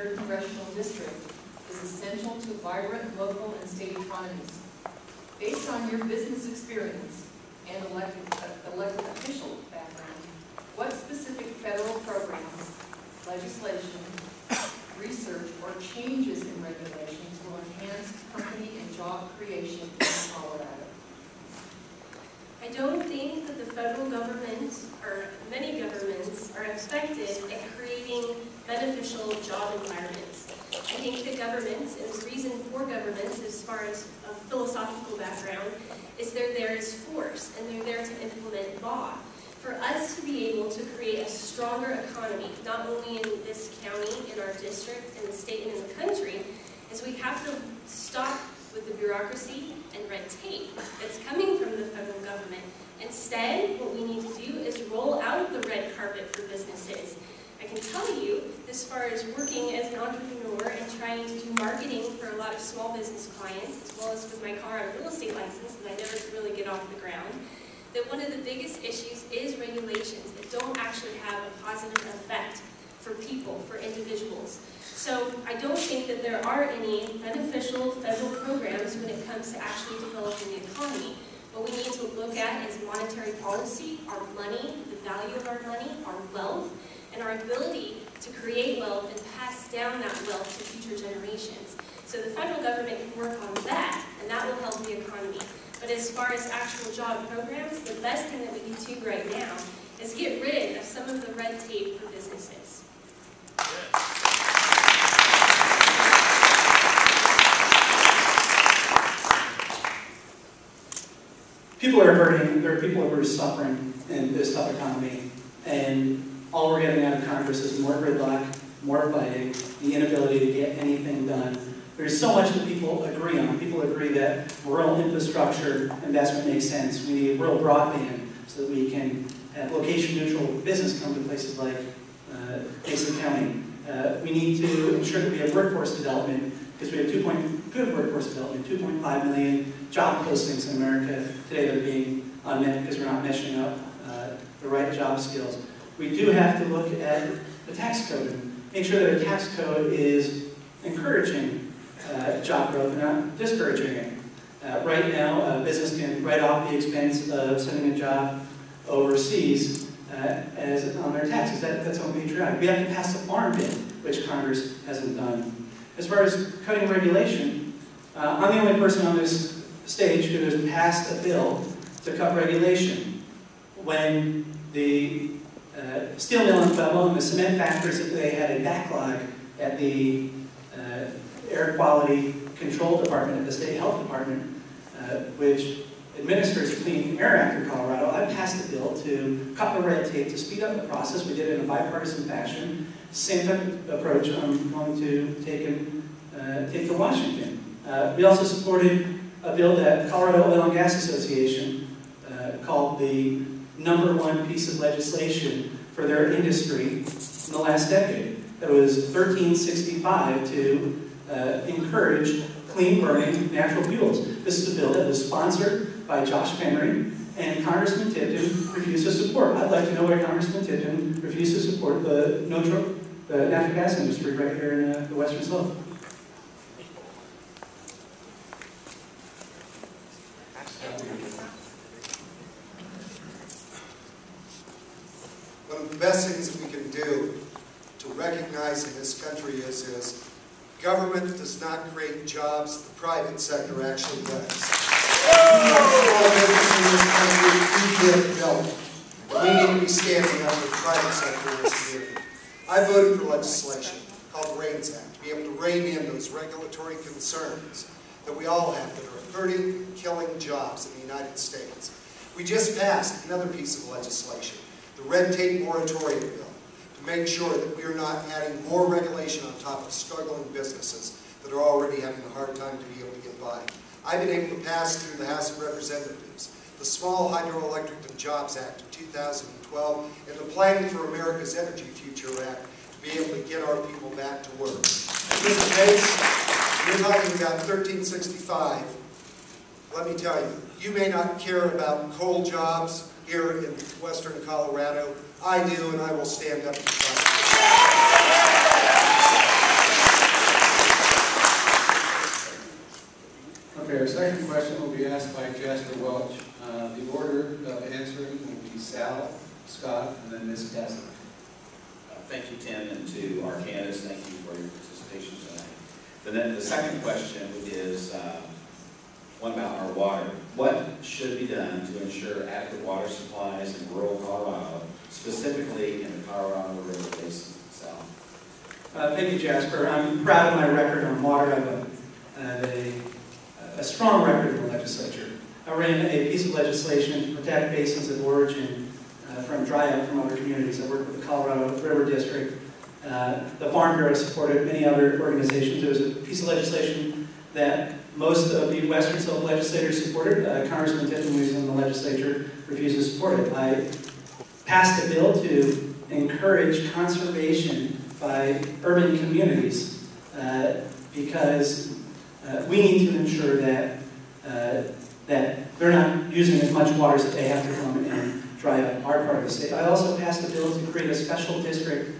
3rd Congressional District is essential to vibrant local and state economies. Based on your business experience and elected official background, what specific federal programs, legislation, research, or changes in regulations will enhance company and job creation in Colorado? I don't think that the federal government, or many governments, are effective at creating beneficial job environments. I think the governments, and the reason for governments as far as a philosophical background, is they're there as force, and they're there to implement law. For us to be able to create a stronger economy, not only in this county, in our district, in the state, and in the country, is we have to stop with the bureaucracy and red tape that's coming from the federal government. Instead, what we need to do is roll out the red carpet for businesses. I can tell you, as far as working as an entrepreneur and trying to do marketing for a lot of small business clients, as well as with my Colorado real estate license that I never could really get off the ground, that one of the biggest issues is regulations that don't actually have a positive effect for people, for individuals. So I don't think that there are any beneficial federal programs when it comes to actually developing the economy. What we need to look at is monetary policy, our money, the value of our money, our wealth, and our ability to create wealth and pass down that wealth to future generations. So the federal government can work on that, and that will help the economy. But as far as actual job programs, the best thing that we can do right now is get rid of some of the red tape for businesses. People are hurting, there are people who are suffering in this tough economy, and all we're getting out of Congress is more gridlock, more fighting, the inability to get anything done. There's so much that people agree on. People agree that rural infrastructure investment makes sense. We need rural broadband so that we can have location-neutral business come to places like Mason County. We need to ensure that we have workforce development, because we have good workforce development, 2.5 million job postings in America today that are being unmet because we're not meshing up the right job skills. We do have to look at the tax code and make sure that our tax code is encouraging job growth and not discouraging it. Right now, a business can write off the expense of sending a job overseas as on their taxes. That's unpatriotic. We have to pass the farm bill, which Congress hasn't done. As far as cutting regulation, I'm the only person on this stage who has passed a bill to cut regulation. When the steel mill in Pueblo and the cement factories, they had a backlog at the Air Quality Control Department at the State Health Department, which administers the Clean Air Act in Colorado. I passed a bill to cut the red tape to speed up the process. We did it in a bipartisan fashion. Same type of approach I'm going to take to Washington. We also supported a bill that Colorado Oil and Gas Association called the #1 piece of legislation for their industry in the last decade. That was 1365 to encourage clean burning natural fuels. This is a bill that was sponsored by Josh Penry, and Congressman Tipton refused to support. I'd like to know why Congressman Tipton refused to support the natural gas industry right here in the Western Slope. One of the best things that we can do to recognize in this country is government does not create jobs, the private sector actually does. Small business in this country, we get built. We need to be standing up for the private sector in this community. I voted for legislation called the REINS Act, to be able to rein in those regulatory concerns that we all have that are hurting, killing jobs in the United States. We just passed another piece of legislation, the Red Tape Moratorium Bill, to make sure that we are not adding more regulation on top of struggling businesses that are already having a hard time to be able to get by. I've been able to pass through the House of Representatives the Small Hydroelectric and Jobs Act of 2012 and the Planning for America's Energy Future Act to be able to get our people back to work. In this case, we're talking about 1365. Let me tell you, you may not care about coal jobs here in western Colorado. I do, and I will stand up and fight. The second question is one about our water. What should be done to ensure adequate water supplies in rural Colorado, specifically in the Colorado River Basin itself? Thank you, Jasper. I'm proud of my record on water. I have a strong record in the legislature. I ran a piece of legislation to protect basins of origin from dry up from other communities. I worked with the Colorado River District. The Farm Bureau supported many other organizations. It was a piece of legislation that most of the Western Slope legislators supported. Congressman Tipton, who's in the legislature, refused to support it. I passed a bill to encourage conservation by urban communities because we need to ensure that they're not using as much water as they have to come and dry up our part of the state. I also passed a bill to create a special district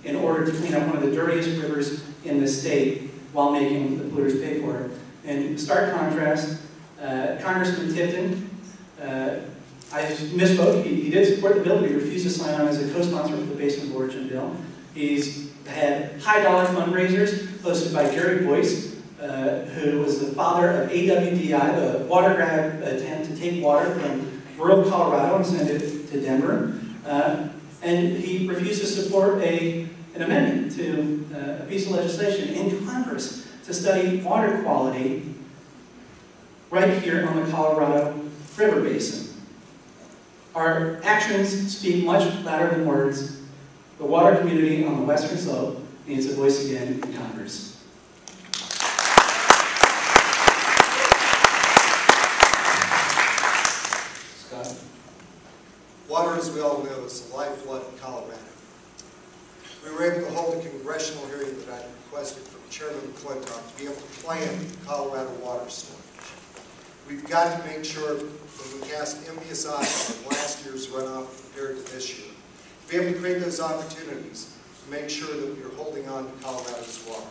in order to clean up one of the dirtiest rivers in the state while making the polluters pay for it. In stark contrast, Congressman Tipton, I misspoke, he did support the bill, but he refused to sign on as a co-sponsor for the Basin of Origin bill. He's had high-dollar fundraisers hosted by Gary Boyce, who was the father of AWDI, the water grab attempt to take water from rural Colorado and send it to Denver. And he refused to support an amendment to a piece of legislation in Congress to study water quality right here on the Colorado River Basin. Our actions speak much louder than words. The water community on the Western Slope needs a voice again in Congress. Scott? Water, as we all know, is the lifeblood of Colorado. We were able to hold a congressional hearing that I requested from Chairman McClintock to be able to plan Colorado water storage. We've got to make sure when we cast envious eyes on last year's runoff compared to this year, to be able to create those opportunities to make sure that we are holding on to Colorado's water.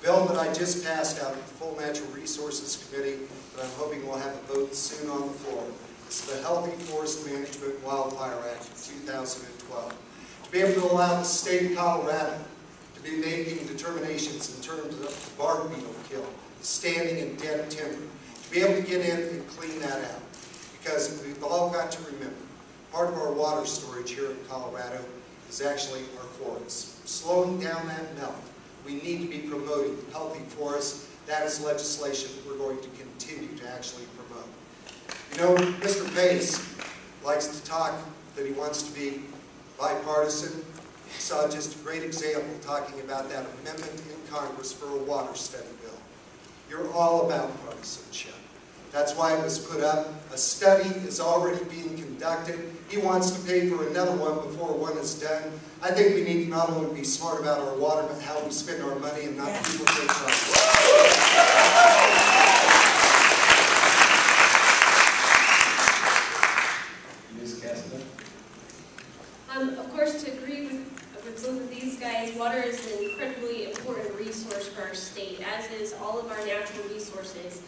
A bill that I just passed out of the Full Natural Resources Committee that I'm hoping will have a vote soon on the floor is the Healthy Forest Management and Wildfire Act of 2012. To be able to allow the state of Colorado to be making determinations in terms of the bark beetle kill, the standing and dead timber, to be able to get in and clean that out. Because we've all got to remember, part of our water storage here in Colorado is actually our forests. Slowing down that melt, we need to be promoting healthy forests. That is legislation that we're going to continue to actually promote. You know, Mr. Pace likes to talk that he wants to be bipartisan. We saw just a great example talking about that amendment in Congress for a water study bill. You're all about partisanship. That's why it was put up. A study is already being conducted. He wants to pay for another one before one is done. I think we need to not only be smart about our water, but how we spend our money and not people take Ms. Cassidy? Of course, to agree with both of these guys, water is an incredibly important resource for our state, as is all of our natural resources.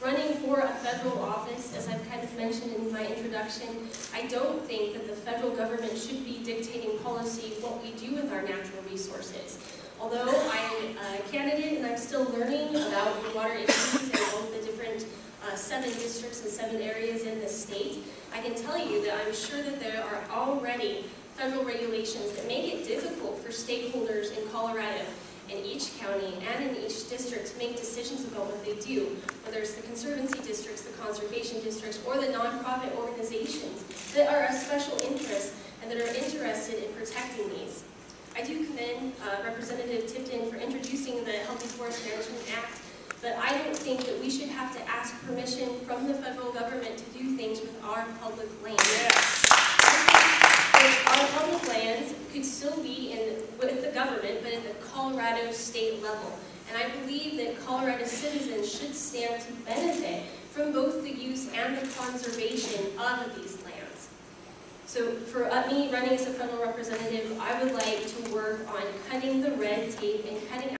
Running for a federal office, as I've kind of mentioned in my introduction, I don't think that the federal government should be dictating policy what we do with our natural resources. Although I'm a candidate and I'm still learning about the water issues in both the different 7 districts and 7 areas in the state, I can tell you that I'm sure that there are already federal regulations that make it difficult for stakeholders in Colorado, in each county and in each district to make decisions about what they do, whether it's the conservancy districts, the conservation districts, or the nonprofit organizations that are of special interest and that are interested in protecting these. I do commend Representative Tipton for introducing the Healthy Forest Management Act, but I don't think that we should have to ask permission from the federal government to do things with our public lands. Our public lands could still be with the government, but at the Colorado state level. And I believe that Colorado citizens should stand to benefit from both the use and the conservation of these lands. So for me running as a federal representative, I would like to work on cutting the red tape and cutting